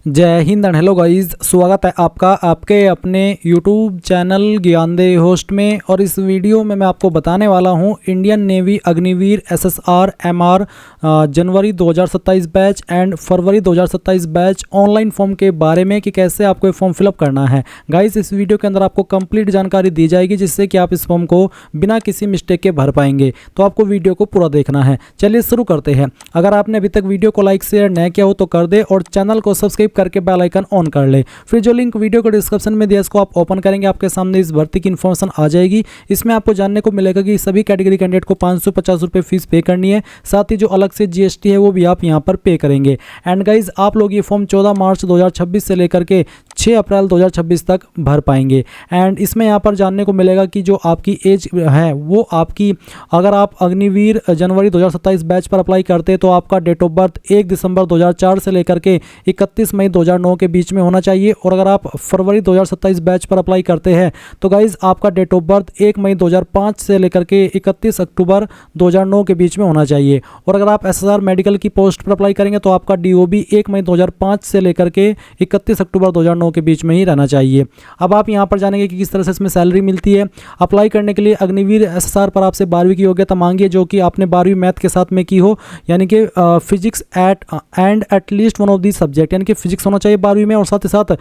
जय Hind and hello guys, स्वागत है आपका आपके अपने यूट्यूब चैनल ज्ञानदेह होस्ट में। और इस वीडियो में मैं आपको बताने वाला हूं Indian navy Agniveer SSR MR January 2027 batch and February 2027 batch online form के बारे में कि कैसे आपको फॉर्म फिलअप करना है। गाइस, इस वीडियो के अंदर आपको कंप्लीट जानकारी दी जाएगी जिससे कि आप इस फॉर्म को बिना किसी मिस्टेक के भर पाएंगे। तो आपको वीडियो को पूरा देखना है। चलिए शुरू करते हैं। अगर आपने अभी तक वीडियो को लाइक शेयर नहीं किया हो तो कर दे और चैनल को सब्सक्राइब करके बेल आइकन ऑन कर ले। फिर जो लिंक वीडियो को डिस्क्रिप्शन में दिया इसको आप ओपन करेंगे, आपके सामने इस भर्ती की इन्फॉर्मेशन आ जाएगी। इसमें आपको जानने को मिलेगा कि सभी कैटेगरी कैंडिडेट को 550 रुपये फीस पे करनी है, साथ ही जो अलग से जीएसटी है वो भी आप यहाँ पर पे करेंगे। एंड गाइज, आप लोग ये फॉर्म 14 मार्च 2026 से लेकर के 6 अप्रैल 2026 तक भर पाएंगे। एंड इसमें यहाँ पर जानने को मिलेगा कि जो आपकी एज है वो आपकी, अगर आप अग्निवीर जनवरी 2027 बैच पर अप्लाई करते हैं तो आपका डेट ऑफ बर्थ 1 दिसंबर 2004 से लेकर के 31 मई 2009 के बीच में होना चाहिए। और अगर आप फरवरी 2027 बैच पर अप्लाई करते हैं तो गाइज आपका डेट ऑफ बर्थ 1 मई 2005 से लेकर के 31 अक्टूबर 2009 के बीच में होना चाहिए। और अगर आप एसएसआर मेडिकल की पोस्ट पर अप्लाई करेंगे तो आपका डीओबी 1 मई 2005 से लेकर के 31 अक्टूबर 2009 के बीच में ही रहना चाहिए। अब आप यहाँ पर जानेंगे कि किस तरह से इसमें सैलरी मिलती है। अप्लाई करने के लिए अग्निवीर एसएसआर पर आपसे 12वीं की योग्यता मांगी है, जो कि आपने 12वीं मैथ के साथ में की हो, यानी कि physics at least one of the subject, यानी कि फिजिक्स होना चाहिए 12वीं में और साथ ही साथ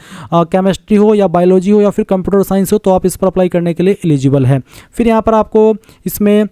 केमिस्ट्री हो या बायोलॉजी हो या फिर कंप्यूटर साइंस हो, तो आप इस पर अप्लाई करने के लिए एलिजिबल है। फिर यहाँ पर आपको इसमें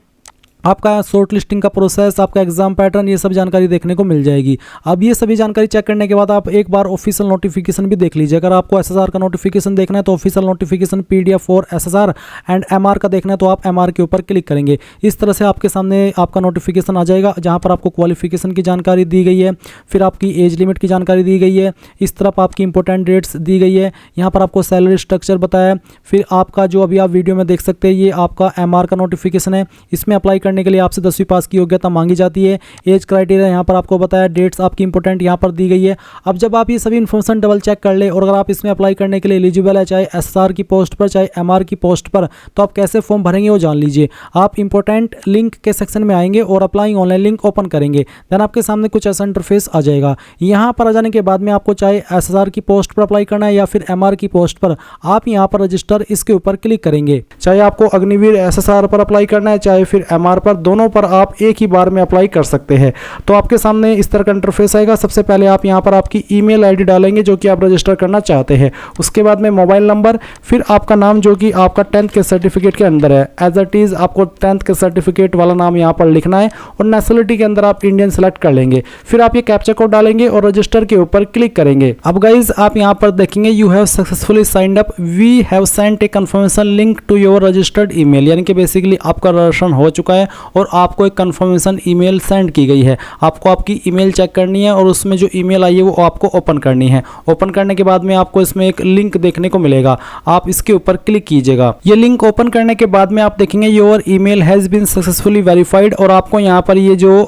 आपका शॉर्ट लिस्टिंग का प्रोसेस, आपका एग्जाम पैटर्न, ये सब जानकारी देखने को मिल जाएगी। अब ये सभी जानकारी चेक करने के बाद आप एक बार ऑफिशियल नोटिफिकेशन भी देख लीजिए। अगर आपको एसएसआर का नोटिफिकेशन देखना है तो official notification PDF for SSR and MR का देखना है तो आप एमआर के ऊपर क्लिक करेंगे। इस तरह से आपके सामने आपका नोटिफिकेशन आ जाएगा, जहाँ पर आपको क्वालिफिकेशन की जानकारी दी गई है, फिर आपकी एज लिमिट की जानकारी दी गई है, इस तरफ आपकी इंपॉर्टेंट डेट्स दी गई है, यहाँ पर आपको सैलरी स्ट्रक्चर बताया। फिर आपका जो अभी आप वीडियो में देख सकते हैं ये आपका एमआर का नोटिफिकेशन है। इसमें अप्लाई करने के लिए आपसे 10वीं पास की योग्यता मांगी जाती है। एज क्राइटेरिया यहाँ पर आपको बताया, डेट्स आपकी इंपॉर्टेंट यहाँ पर दी गई है। अब जब आप ये सभी इन्फॉर्मेशन डबल चेक कर ले और अगर आप इसमें अप्लाई करने के लिए एलिजिबल है, चाहे एसआर की पोस्ट पर चाहे एमआर की पोस्ट पर, तो आप कैसे फॉर्म भरेंगे वो जान लीजिए। आप इंपॉर्टेंट लिंक के सेक्शन में आएंगे और अप्लाई ऑनलाइन लिंक ओपन करेंगे, देन आपके सामने कुछ ऐसा इंटरफेस आ जाएगा। यहाँ पर आ जाने के बाद में आपको चाहे एसआर की पोस्ट पर अप्लाई करना है या फिर एमआर की पोस्ट पर, आप यहाँ पर रजिस्टर इसके ऊपर क्लिक करेंगे। चाहे आपको अग्निवीर एसएसआर पर अप्लाई करना है चाहे फिर एमआर पर, दोनों पर आप एक ही बार में अप्लाई कर सकते हैं। तो आपके सामने इस तरह का इंटरफेस आएगा। सबसे पहले आप यहाँ पर आपकी ईमेल आईडी डालेंगे जो कि आप रजिस्टर करना चाहते हैं, उसके बाद में मोबाइल नंबर, फिर आपका नाम जो कि आपका 10th के सर्टिफिकेट के अंदर है, एज इट इज आपको 10th के सर्टिफिकेट वाला नाम यहाँ पर लिखना है और नेशनलिटी के अंदर आप इंडियन सेलेक्ट कर लेंगे। फिर आप ये कैप्चा कोड डालेंगे और रजिस्टर के ऊपर क्लिक करेंगे। अब गाइज आप यहाँ पर देखेंगे you have successfully signed up, we have sent a confirmation link to your registered email, यानी कि बेसिकली आपका रजिस्ट्रेशन हो चुका है और आपको एक कंफर्मेशन ईमेल सेंड की गई है। आपको आपकी ईमेल चेक करनी है और उसमें जो ईमेल आई है वो आपको ओपन करनी है। ओपन करने के बाद में आपको इसमें एक लिंक देखने को मिलेगा, आप इसके ऊपर क्लिक कीजिएगा। ये लिंक ओपन करने के बाद में आप देखेंगे your email has been successfully verified और आपको यहाँ पर ये जो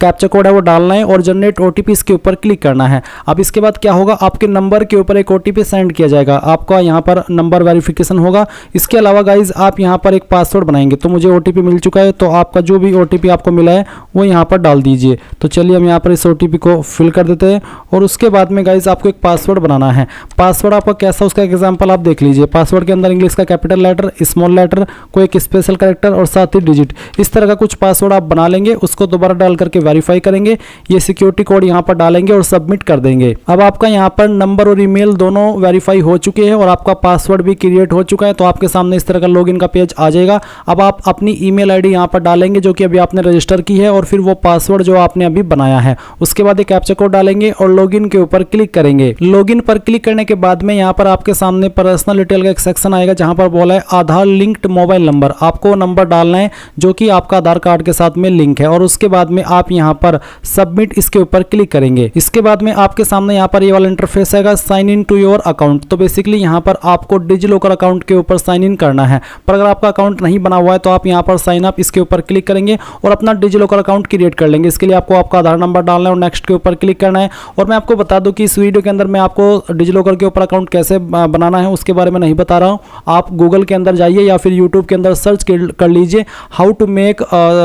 कैप्चा कोड है वो डालना है और जनरेट ओटीपी इसके ऊपर क्लिक करना है। अब इसके बाद क्या होगा, आपके नंबर के ऊपर एक ओटीपी सेंड किया जाएगा, आपका यहाँ पर नंबर वेरिफिकेशन होगा। इसके अलावा गाइज आप यहाँ पर एक पासवर्ड बनाएंगे। तो मुझे ओटीपी मिल चुका है, तो आपका जो भी ओटीपी आपको मिला है वो यहाँ पर डाल दीजिए। तो चलिए हम यहाँ पर इस ओटीपी को फिल कर देते हैं और उसके बाद में गाइज आपको एक पासवर्ड बनाना है। पासवर्ड आपका कैसा, उसका एग्जाम्पल आप देख लीजिए। पासवर्ड के अंदर इंग्लिश का कैपिटल लेटर, स्मॉल लेटर, कोई एक स्पेशल कैरेक्टर और साथ ही डिजिट, इस तरह का कुछ पासवर्ड आप बना लेंगे। उसको दोबारा डाल करके वेरीफाई करेंगे, ये सिक्योरिटी कोड यहाँ पर डालेंगे और सबमिट कर देंगे। अब आपका यहाँ पर नंबर और ईमेल दोनों वेरीफाई हो चुके हैं और आपका पासवर्ड भी क्रिएट हो चुका है। तो आपके सामने इस तरह का लॉगिन का पेज आ जाएगा। अब आप अपनी ईमेल आईडी यहाँ पर डालेंगे जो कि अभी आपने रजिस्टर की है और फिर वो पासवर्ड जो आपने अभी बनाया है, उसके बाद एक कैप्चा कोड डालेंगे और लॉगिन के ऊपर क्लिक करेंगे। लॉगिन पर क्लिक करने के बाद में यहाँ पर आपके सामने पर्सनल डिटेल का एक सेक्शन आएगा जहाँ पर बोला है आधार लिंक्ड मोबाइल नंबर। आपको नंबर डालना है जो कि आपका आधार कार्ड के साथ में लिंक है और उसके बाद में आप यहाँ पर सबमिट इसके ऊपर क्लिक करेंगे। इसके बाद में आपके सामने यहाँ पर ये वाला इंटरफेस आएगा, sign in to your account. तो बेसिकली यहाँ पर आपको डिजिलॉकर अकाउंट के ऊपर साइन इन करना है, पर अगर आपका अकाउंट नहीं बना हुआ है तो आप यहाँ पर साइन अप इसके ऊपर क्लिक करेंगे और अपना डिजिलॉकर अकाउंट क्रिएट कर लेंगे। इसके लिए आपको आपका आधार नंबर डालना है और नेक्स्ट के ऊपर क्लिक करना है। और मैं आपको बता दूं कि इस वीडियो के अंदर मैं आपको डिजिलॉकर के ऊपर अकाउंट कैसे बनाना है उसके बारे में नहीं बता रहा हूँ। आप गूगल के अंदर जाइए या फिर यूट्यूब के अंदर सर्च कर लीजिए how to make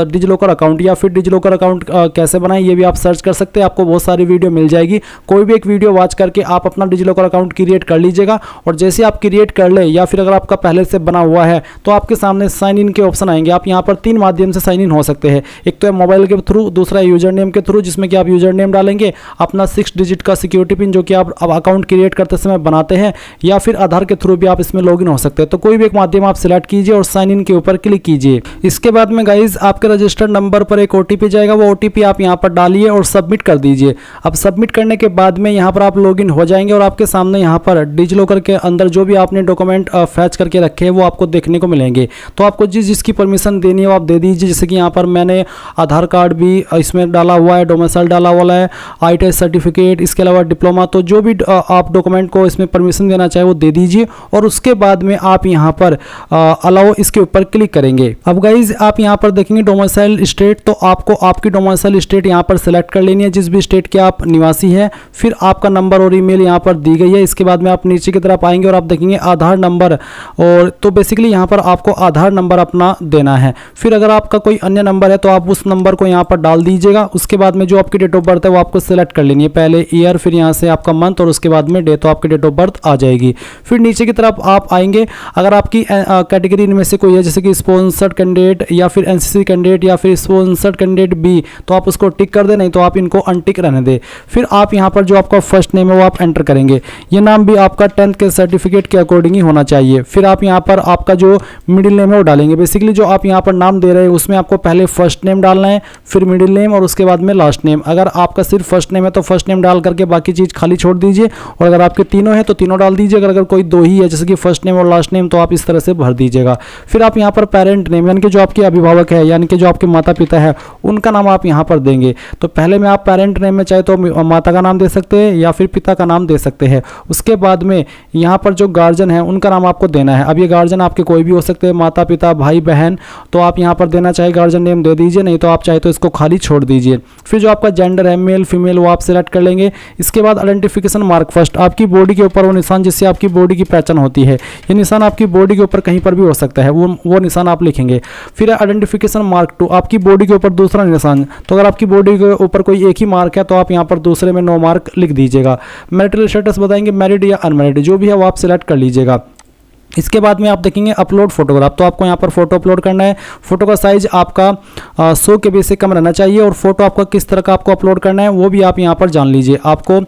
DigiLocker account या फिर डिजिलॉकर अकाउंट कैसे बनाएं ये भी आप सर्च कर सकते हैं, आपको बहुत सारी वीडियो मिल जाएगी। कोई भी एक वीडियो वॉच करके आप अपना डिजिलॉकर अकाउंट क्रिएट कर लीजिएगा। और जैसे आप क्रिएट कर ले या फिर अगर आपका पहले से बना हुआ है तो आपके सामने साइन इन के ऑप्शन आएंगे। आप यहाँ पर 3 माध्यम से साइन इन हो सकते हैं। एक तो है मोबाइल के थ्रू, दूसरा यूजर नेम के थ्रू जिसमें कि आप यूजर नेम डालेंगे, अपना 6 डिजिट का सिक्योरिटी पिन जो कि आप अकाउंट क्रिएट करते समय बनाते हैं, या फिर आधार के थ्रू भी आप इसमें लॉगिन हो सकते हैं। तो कोई भी एक माध्यम आप सिलेक्ट कीजिए और साइन इन के ऊपर क्लिक कीजिए। इसके बाद में गाइज आपके रजिस्टर्ड नंबर पर एक ओटीपी जाएगा, वो ओटीपी आप यहाँ पर डालिए और सबमिट कर दीजिए। अब सबमिट करने के बाद में यहाँ पर आप लॉगिन हो जाएंगे और आपके सामने यहाँ पर डिजिलॉकर के अंदर जो भी आपने डॉक्यूमेंट फैच करके रखे हैं वो आपको देखने को मिलेंगे। तो आपको जिसकी परमिशन देनी है वो आप दे दीजिए। जैसे कि यहाँ पर मैंने आधार कार्ड भी इसमें डाला हुआ है, डोमिसाइल डाला हुआ है, ITI सर्टिफिकेट, इसके अलावा डिप्लोमा। तो जो भी आप डॉक्यूमेंट को इसमें परमिशन देना चाहे वो दे दीजिए और उसके बाद में आप यहाँ पर अलाउ इसके ऊपर क्लिक करेंगे। अब गाइज आप यहाँ पर देखेंगे डोमिसाइल स्टेट, तो आपको आपकी डोमिसाइल स्टेट यहाँ पर सेलेक्ट कर लेनी है जिस भी स्टेट के आप निवासी हैं। फिर आपका नंबर और ईमेल यहाँ पर दी गई है। इसके बाद में आप नीचे की तरफ आएंगे और आप देखेंगे आधार नंबर, और तो बेसिकली यहाँ पर आपको आधार नंबर अपना देना है। फिर अगर आपका कोई अन्य नंबर है तो आप उस नंबर को यहाँ पर डाल दीजिएगा। उसके बाद में जो आपकी डेट ऑफ बर्थ है वो आपको सेलेक्ट कर लेनी है, पहले ईयर, फिर यहाँ से आपका मंथ और उसके बाद में डे, तो आपकी डेट ऑफ बर्थ आ जाएगी। फिर नीचे की तरफ आप आएंगे, अगर आपकी कैटेगरी इनमें से कोई है जैसे कि स्पॉन्सर्ड कैंडिडेट या फिर NCC कैंडिडेट या फिर स्पॉन्सर्ड कैंडिडेट बी, तो आप उसको टिक कर दे, नहीं तो आप इनको अनटिक रहने दे। फिर आप यहाँ पर जो आपका फर्स्ट नेम है वो आप एंटर करेंगे। ये नाम भी आपका 10th के सर्टिफिकेट के अकॉर्डिंग ही होना चाहिए। फिर आप यहाँ पर आपका जो मिडिल नेम है वो डालेंगे। बेसिकली जो आप यहाँ पर नाम दे रहे हैं उसमें आपको पहले फर्स्ट नेम डालना है, फिर मिडिल नेम और उसके बाद में लास्ट नेम। अगर आपका सिर्फ फर्स्ट नेम है तो फर्स्ट नेम डाल करके बाकी चीज़ खाली छोड़ दीजिए, और अगर आपके तीनों है तो तीनों डाल दीजिए। अगर कोई 2 ही है जैसे कि फर्स्ट नेम और लास्ट नेम तो आप इस तरह से भर दीजिएगा। फिर आप यहाँ पर पेरेंट नेम यानी कि जो आपके अभिभावक है यानी कि जो आपके माता पिता है उनका नाम आप यहाँ पर देंगे। तो पहले में आप पेरेंट नेम में चाहे तो माता का नाम दे सकते हैं या फिर पिता का नाम दे सकते हैं। उसके बाद में यहाँ पर जो गार्जियन है उनका नाम आपको देना है। अब ये गार्जियन आपके कोई भी हो सकते हैं, माता पिता भाई बहन, तो आप यहाँ पर देना चाहे गार्जियन नेम दे दीजिए, नहीं तो आप चाहे तो इसको खाली छोड़ दीजिए। फिर जो आपका जेंडर है मेल फीमेल वो आप सिलेक्ट कर लेंगे। इसके बाद आइडेंटिफिकेशन मार्क फर्स्ट, आपकी बॉडी के ऊपर वो निशान जिससे आपकी बॉडी की पहचान होती है, ये निशान आपकी बॉडी के ऊपर कहीं पर भी हो सकता है, वो निशान आप लिखेंगे। फिर आइडेंटिफिकेशन मार्क 2, आपकी बॉडी के ऊपर दूसरा निशान, तो अगर आपकी बॉडी के ऊपर कोई एक ही मार्क है तो आप यहाँ पर दूसरे में नो मार्क लिख दीजिएगा। मैरिटल स्टेटस बताएंगे मैरिड या अनमैरिड, जो भी है वो आप सिलेक्ट कर लीजिएगा। इसके बाद में आप देखेंगे अपलोड फोटोग्राफ, तो आपको यहाँ पर फोटो अपलोड करना है। फोटो का साइज आपका 100 KB से कम रहना चाहिए, और फोटो आपका किस तरह का आपको अपलोड करना है वो भी आप यहाँ पर जान लीजिए। आपको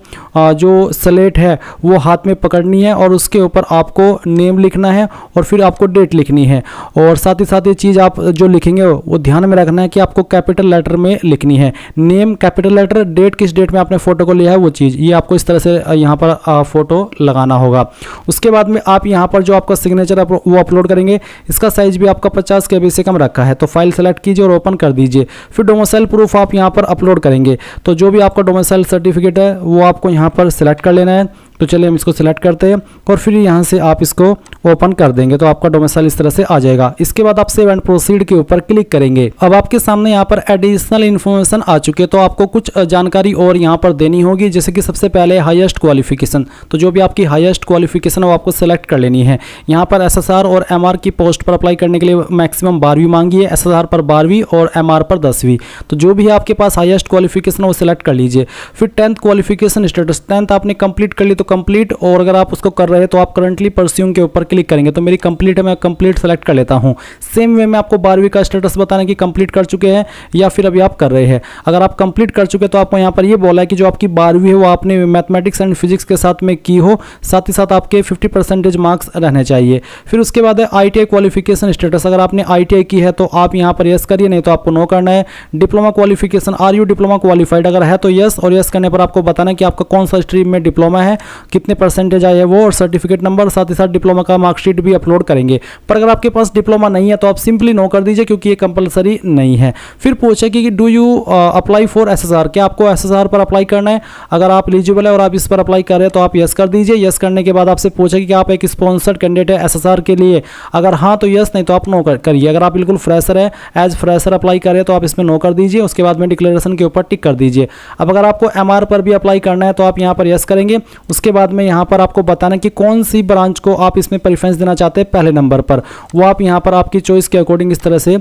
जो स्लेट है वो हाथ में पकड़नी है और उसके ऊपर आपको नेम लिखना है और फिर आपको डेट लिखनी है, और साथ ही साथ ये चीज़ आप जो लिखेंगे वो ध्यान में रखना है कि आपको कैपिटल लेटर में लिखनी है। नेम कैपिटल लेटर, डेट किस डेट में आपने फोटो को लिया है वो चीज़, ये आपको इस तरह से यहाँ पर फोटो लगाना होगा। उसके बाद में आप यहाँ पर जो आपका सिग्नेचर वो अपलोड करेंगे, इसका साइज भी आपका 50 KB से कम रखा है, तो फाइल सेलेक्ट कीजिए और ओपन कर दीजिए। फिर डोमिसाइल प्रूफ आप यहाँ पर अपलोड करेंगे, तो जो भी आपका डोमिसाइल सर्टिफिकेट है वो आपको यहाँ पर सेलेक्ट कर लेना है। तो चलिए हम इसको सिलेक्ट करते हैं और फिर यहाँ से आप इसको ओपन कर देंगे तो आपका डोमिसाइल इस तरह से आ जाएगा। इसके बाद आप सेव एंड प्रोसीड के ऊपर क्लिक करेंगे। अब आपके सामने यहाँ पर एडिशनल इन्फॉर्मेशन आ चुके हैं, तो आपको कुछ जानकारी और यहाँ पर देनी होगी। जैसे कि सबसे पहले हाईएस्ट क्वालिफिकेशन, तो जो भी आपकी हाईएस्ट क्वालिफिकेशन है वो आपको सेलेक्ट कर लेनी है। यहाँ पर SSR और MR की पोस्ट पर अप्लाई करने के लिए मैक्सिमम 12वीं मांगी है, SSR पर 12वीं और MR पर 10वीं। तो जो भी है आपके पास हाईएस्ट क्वालिफिकेशन वो सिलेक्ट कर लीजिए। फिर 10th क्वालिफिकेशन स्टेटस, 10th आपने कंप्लीट कर ली तो कंप्लीट, और अगर आप उसको कर रहे हैं तो आप करंटली परस्यूइंग के ऊपर क्लिक करेंगे। तो मेरी कंप्लीट है, मैं कंप्लीट सेलेक्ट कर लेता हूं। सेम वे में आपको 12वीं का स्टेटस बताना कि कंप्लीट कर चुके हैं या फिर अभी आप कर रहे हैं। अगर आप कंप्लीट कर चुके तो आपको यहाँ पर ये बोला है कि जो आपकी 12वीं है वो आपने मैथमेटिक्स एंड फिजिक्स के साथ में की हो, साथ ही साथ आपके 50% मार्क्स रहने चाहिए। फिर उसके बाद है ITI क्वालिफिकेशन स्टेटस, अगर आपने ITI की है तो आप यहाँ पर यस करिए, नहीं तो आपको नो करना है। Diploma qualification, are you diploma qualified, अगर है तो यस, और यस करने पर आपको बताना है कि आपका कौन सा स्ट्रीम में डिप्लोमा है, कितने परसेंटेज आए वो, और सर्टिफिकेट नंबर, साथ ही साथ डिप्लोमा का मार्कशीट भी अपलोड करेंगे। पर अगर आपके पास डिप्लोमा नहीं है तो आप सिंपली नो कर दीजिए क्योंकि ये कंपलसरी नहीं है। फिर पूछे कि do you apply for SSR, क्या आपको SSR पर अप्लाई करना है। अगर आप एलिजिबल है और आप इस पर अप्लाई कर रहे हैं तो आप यस कर दीजिए। यस करने के बाद आपसे पूछे कि आप एक स्पॉन्सर्ड कैंडिडेट है SSR के लिए, अगर हाँ तो यस, नहीं तो आप नो करिए। अगर आप बिल्कुल फ्रेशर है, एज फ्रेशर अप्लाई कर रहे हैं तो आप इसमें नो कर दीजिए। उसके बाद में डिक्लेरेशन के ऊपर टिक कर दीजिए। अब अगर आपको MR पर भी अप्लाई करना है तो आप यहाँ पर यस करेंगे। उसके बाद में यहाँ पर आपको बताना कि कौन सी ब्रांच को आप इसमें प्रेफरेंस देना चाहते हैं पहले नंबर पर, वो आप यहाँ पर आपकी चॉइस के अकॉर्डिंग इस तरह से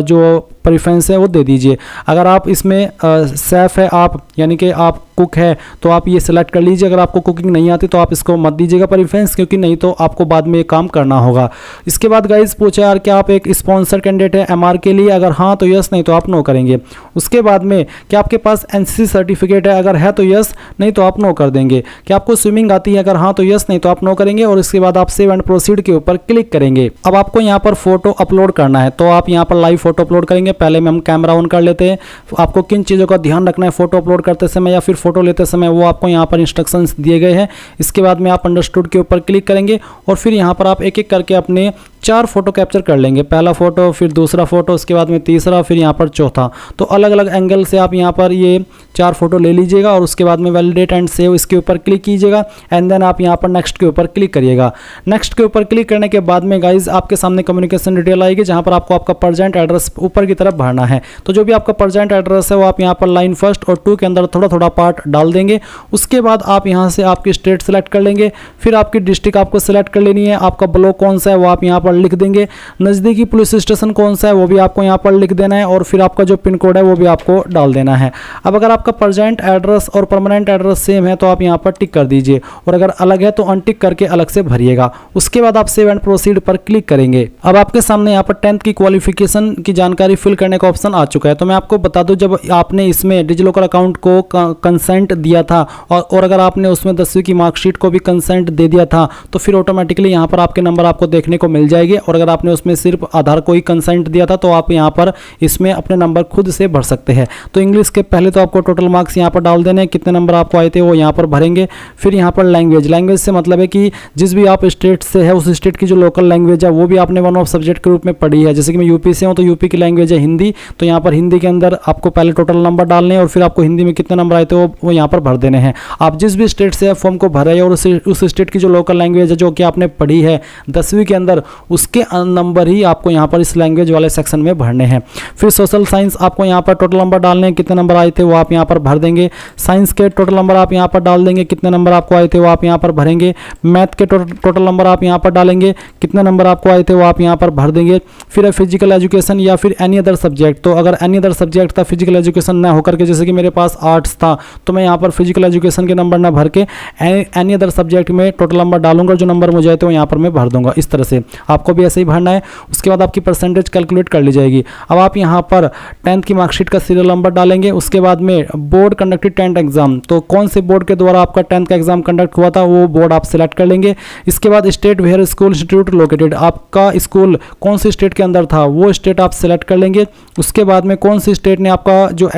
जो प्रेफरेंस है वो दे दीजिए। अगर आप इसमें सेफ़ है आप, यानी कि आप कुक है, तो आप ये सिलेक्ट कर लीजिए। अगर आपको कुकिंग नहीं आती तो आप इसको मत दीजिएगा प्रेफरेंस, क्योंकि नहीं तो आपको बाद में ये काम करना होगा। इसके बाद गाइज पूछा यार क्या आप एक स्पॉन्सर कैंडिडेट है एमआर के लिए, अगर हाँ तो यस, नहीं तो आप नो करेंगे। उसके बाद में क्या आपके पास एनसीसी सर्टिफिकेट है, अगर है तो यस, नहीं तो आप नो कर देंगे। क्या आपको स्विमिंग आती है, अगर हाँ तो यस, नहीं तो आप नो करेंगे। और इसके बाद आप सेव एंड प्रोसीड के ऊपर क्लिक करेंगे। अब आपको यहाँ पर फोटो अपलोड करना है, तो आप यहाँ पर लाइव फोटो अपलोड करेंगे। पहले में हम कैमरा ऑन कर लेते हैं। आपको किन चीज़ों का ध्यान रखना है फोटो अपलोड करते समय या फिर फोटो लेते समय, वो आपको यहाँ पर इंस्ट्रक्शंस दिए गए हैं। इसके बाद में आप अंडरस्टूड के ऊपर क्लिक करेंगे और फिर यहाँ पर आप एक एक करके अपने 4 फोटो कैप्चर कर लेंगे। पहला फोटो, फिर दूसरा फोटो, उसके बाद में तीसरा, फिर यहाँ पर चौथा। तो अलग अलग एंगल से आप यहाँ पर ये 4 फोटो ले लीजिएगा और उसके बाद में वैलिडेट एंड सेव इसके ऊपर क्लिक कीजिएगा। एंड देन आप यहाँ पर नेक्स्ट के ऊपर क्लिक करिएगा। नेक्स्ट के ऊपर क्लिक करने के बाद में गाइज आपके सामने कम्युनिकेशन डिटेल आएगी, जहाँ पर आपको आपका प्रेजेंट एड्रेस ऊपर की तरफ भरना है। तो जो भी आपका प्रेजेंट एड्रेस है वो आप यहाँ पर लाइन 1 और 2 के अंदर थोड़ा थोड़ा पार्ट डाल देंगे। उसके बाद आप यहाँ से आपकी स्टेट सेलेक्ट कर लेंगे, फिर आपकी डिस्ट्रिक्ट आपको सेलेक्ट कर लेनी है। आपका ब्लॉक कौन सा है वो आप यहाँ पर लिख देंगे। नज़दीकी पुलिस स्टेशन कौन सा है वो भी आपको यहाँ पर लिख देना है और फिर आपका जो पिन कोड है वो भी आपको डाल देना है। अब अगर आपका प्रेजेंट एड्रेस और परमानेंट एड्रेस सेम है तो आप यहाँ पर टिक कर दीजिए, और अगर अलग है तो अनटिक करके अलग से भरिएगा। उसके बाद आप सेव एंड प्रोसीड पर क्लिक करेंगे। अब आपके सामने यहाँ पर 10th की क्वालिफिकेशन की जानकारी फिल करने का ऑप्शन आ चुका है। तो मैं आपको बता दूं, जब आपने इसमें डिजिलॉकर अकाउंट को कंसेंट दिया था और अगर आपने उसमें 10वीं की मार्कशीट को भी कंसेंट दे दिया था तो फिर ऑटोमेटिकली यहाँ पर आपके नंबर आपको देखने को मिल जाएगी। और अगर आपने उसमें सिर्फ आधार को ही कंसेंट दिया था तो आप यहाँ पर इसमें अपने नंबर खुद से भर सकते हैं। तो इंग्लिश के पहले तो आपको टोटल मार्क्स यहाँ पर डाल देने, कितने नंबर आपको आए थे वो यहाँ पर भरेंगे। फिर यहाँ पर लैंग्वेज से मतलब है कि जिस भी आप स्टेट से है उस स्टेट की जो लोकल लैंग्वेज है वो भी आपने वन ऑफ सब्जेक्ट के रूप में पढ़ी है। जैसे कि मैं यूपी से हूँ तो यूपी की लैंग्वेज है हिंदी, तो यहाँ पर हिंदी के अंदर आपको पहले टोटल नंबर डालने हैं और फिर आपको हिंदी में कितने नंबर आए थे वो यहाँ पर भर देने हैं। आप जिस भी स्टेट से फॉर्म को भरे और उस स्टेट की जो लोकल लैंग्वेज है जो कि आपने पढ़ी है 10वीं के अंदर, उसके नंबर ही आपको यहाँ पर इस लैंग्वेज वाले सेक्शन में भरने हैं। फिर सोशल साइंस आपको यहाँ पर टोटल नंबर डालने हैं, कितने नंबर आए थे वो आप यहाँ पर भर देंगे। साइंस के टोटल नंबर आप यहाँ पर डाल देंगे, कितने नंबर आपको आए थे वो आप यहाँ पर भरेंगे। मैथ के टोटल नंबर आप यहाँ पर डालेंगे, कितने नंबर आपको आए थे वो आप यहाँ पर भर देंगे। फिर फिजिकल एजुकेशन या फिर एनी अदर सब्जेक्ट, तो अगर एनी अदर सब्जेक्ट था फिजिकल एजुकेशन ना होकर के, जैसे कि मेरे पास आर्ट्स था तो मैं यहाँ पर फिजिकल एजुकेशन के नंबर ना भर के एनी अदर सब्जेक्ट में टोटल नंबर डालूंगा, जो नंबर मुझे आए थे वो यहाँ पर मैं भर दूंगा। इस तरह से आपको भी ऐसे ही भरना है। उसके बाद आपकी परसेंटेज कैलकुलेट कर ली जाएगी। अब आप यहाँ पर 10th की मार्कशीट का सीरियल नंबर डालेंगे। उसके बाद में बोर्ड कंडक्टेड 10th एग्जाम, तो कौन से बोर्ड के द्वारा आपका 10th का एग्जाम कंडक्ट हुआ था वो बोर्ड आप सिलेक्ट कर लेंगे। इसके बाद state where school institute located, आपका स्कूल कौन सी स्टेट के अंदर था वो स्टेट आप सिलेक्ट कर लेंगे। उसके बाद में कौन सी स्टेट ने आपका जो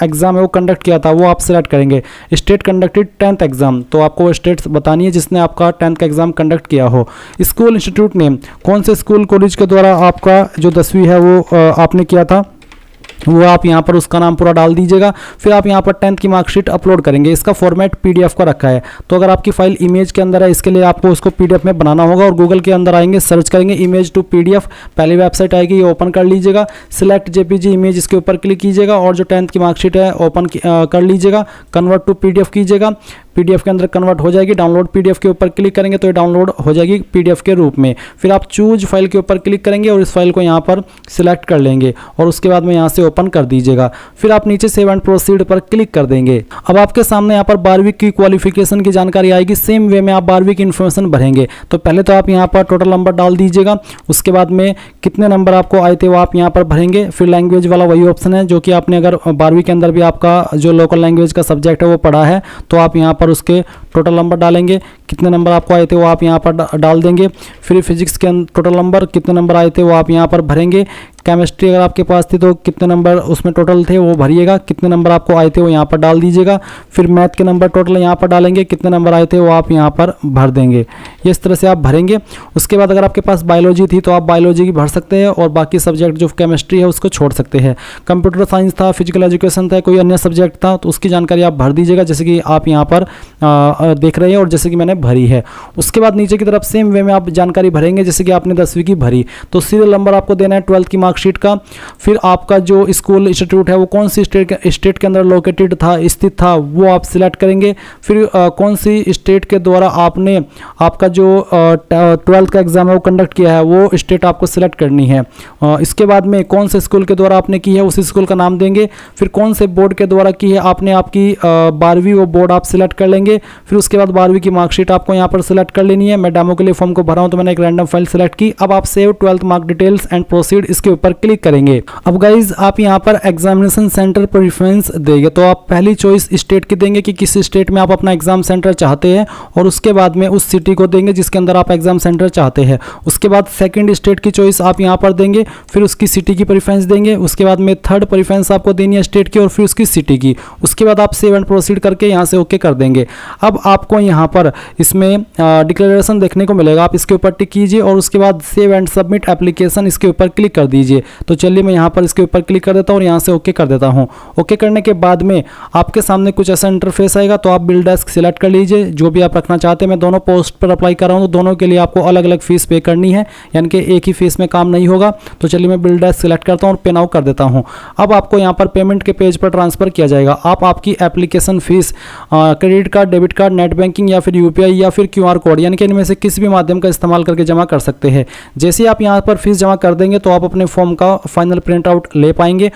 एग्जाम है वो कंडक्ट किया था वो आप सिलेक्ट करेंगे। स्टेट कंडक्टेड 10th एग्जाम, तो आपको वो स्टेट बतानी है जिसने आपका 10th का एग्जाम कंडक्ट किया हो। स्कूल इंस्टीट्यूट नेम, कौन से स्कूल कॉलेज के द्वारा आपका जो 10वीं है वो आपने किया था वो आप यहाँ पर उसका नाम पूरा डाल दीजिएगा। फिर आप यहाँ पर 10th की मार्कशीट अपलोड करेंगे। इसका फॉर्मेट पीडीएफ का रखा है, तो अगर आपकी फाइल इमेज के अंदर है इसके लिए आपको उसको पीडीएफ में बनाना होगा। और गूगल के अंदर आएंगे, सर्च करेंगे इमेज टू पीडीएफ, पहली वेबसाइट आएगी, ये ओपन कर लीजिएगा। सिलेक्ट जेपीजी इमेज इसके ऊपर क्लिक कीजिएगा और जो 10th की मार्कशीट है ओपन कर लीजिएगा, कन्वर्ट टू पीडीएफ कीजिएगा। पीडीएफ के अंदर कन्वर्ट हो जाएगी। डाउनलोड पीडीएफ के ऊपर क्लिक करेंगे तो ये डाउनलोड हो जाएगी पीडीएफ के रूप में। फिर आप चूज फाइल के ऊपर क्लिक करेंगे और इस फाइल को यहाँ पर सिलेक्ट कर लेंगे और उसके बाद में यहाँ से ओपन कर दीजिएगा। फिर आप नीचे सेव एंड प्रोसीड पर क्लिक कर देंगे। अब आपके सामने यहाँ पर 12वीं की क्वालिफिकेशन की जानकारी आएगी। सेम वे में आप 12वीं की इन्फॉर्मेशन भरेंगे। तो पहले तो आप यहाँ पर टोटल नंबर डाल दीजिएगा, उसके बाद में कितने नंबर आपको आए थे वो आप यहाँ पर भरेंगे। फिर लैंग्वेज वाला वही ऑप्शन है जो कि आपने अगर 12वीं के अंदर भी आपका जो लोकल लैंग्वेज का सब्जेक्ट है वो पढ़ा है तो आप यहाँ पर उसके टोटल नंबर डालेंगे, कितने नंबर आपको आए थे वो आप यहाँ पर डाल देंगे। फिर फिजिक्स के टोटल नंबर कितने नंबर आए थे वो आप यहाँ पर भरेंगे। केमिस्ट्री अगर आपके पास थी तो कितने नंबर उसमें टोटल थे वो भरिएगा, कितने नंबर आपको आए थे वो यहाँ पर डाल दीजिएगा। फिर मैथ के नंबर टोटल यहाँ पर डालेंगे, कितने नंबर आए थे वो आप यहाँ पर भर देंगे। इस तरह से आप भरेंगे। उसके बाद अगर आपके पास बायोलॉजी थी तो आप बायोलॉजी की भर सकते हैं और बाकी सब्जेक्ट जो केमिस्ट्री है उसको छोड़ सकते हैं। कंप्यूटर साइंस था, फिजिकल एजुकेशन था, कोई अन्य सब्जेक्ट था तो उसकी जानकारी आप भर दीजिएगा जैसे कि आप यहाँ पर देख रहे हैं और जैसे कि मैंने भरी है। उसके बाद नीचे की तरफ सेम वे में आप जानकारी भरेंगे जैसे कि आपने 10वीं की भरी। तो सीरियल नंबर आपको देना है 12th की मार्कशीट का। फिर आपका जो स्कूल इंस्टीट्यूट है वो कौन सी स्टेट के अंदर लोकेटेड था, स्थित था, वो आप सिलेक्ट करेंगे। फिर कौन सी स्टेट के द्वारा आपने आपका जो 12th का एग्ज़ाम है वो कंडक्ट किया है वो स्टेट आपको सिलेक्ट करनी है। इसके बाद में कौन से स्कूल के द्वारा आपने की है उसी स्कूल का नाम देंगे। फिर कौन से बोर्ड के द्वारा की है आपने आपकी 12वीं, वो बोर्ड आप सिलेक्ट कर लेंगे। फिर उसके बाद 12वीं की मार्कशीट आपको यहाँ पर सिलेक्ट कर लेनी है। मैं डेमो के लिए फॉर्म को भरा हूँ तो मैंने एक रैंडम फाइल सिलेक्ट की। अब आप save 12th mark details and proceed इसके ऊपर क्लिक करेंगे। अब गाइज आप यहाँ पर एग्जामिनेशन सेंटर प्रेफरेंस देंगे तो आप पहली चॉइस स्टेट की देंगे कि किस स्टेट में आप अपना एग्जाम सेंटर चाहते हैं, और उसके बाद में उस सिटी को देंगे जिसके अंदर आप एग्जाम सेंटर चाहते हैं। उसके बाद सेकंड स्टेट की चॉइस आप यहाँ पर देंगे, फिर उसकी सिटी की प्रेफरेंस देंगे। उसके बाद में थर्ड प्रेफरेंस आपको देनी है स्टेट की और फिर उसकी सिटी की। उसके बाद आप सेव एंड प्रोसीड करके यहाँ से ओके कर देंगे। अब आपको यहाँ पर इसमें डिक्लेरेशन देखने को मिलेगा, आप इसके ऊपर टिक कीजिए और उसके बाद सेव एंड सबमिट एप्लीकेशन इसके ऊपर क्लिक कर दीजिए। तो चलिए मैं यहाँ पर इसके ऊपर क्लिक कर देता हूँ और यहाँ से ओके कर देता हूँ। ओके करने के बाद में आपके सामने कुछ ऐसा इंटरफेस आएगा, तो आप बिल डेस्क सिलेक्ट कर लीजिए जो भी आप रखना चाहते हैं। मैं दोनों पोस्ट पर अप्लाई कर रहा हूँ तो दोनों के लिए आपको अलग अलग फीस पे करनी है, यानी कि एक ही फीस में काम नहीं होगा। तो चलिए मैं बिल डेस्क सिलेक्ट करता हूँ और पे नाउ कर देता हूँ। अब आपको यहाँ पर पेमेंट के पेज पर ट्रांसफर किया जाएगा। आप आपकी application fees credit card, debit card, net banking या फिर यूपीआई या फिर क्यूआर कोड, यानी कि इनमें से किसी भी माध्यम का इस्तेमाल करके जमा कर सकते हैं। जैसे आप यहाँ पर फीस जमा कर देंगे तो आप अपने फॉर्म का फाइनल प्रिंट आउट ले पाएंगे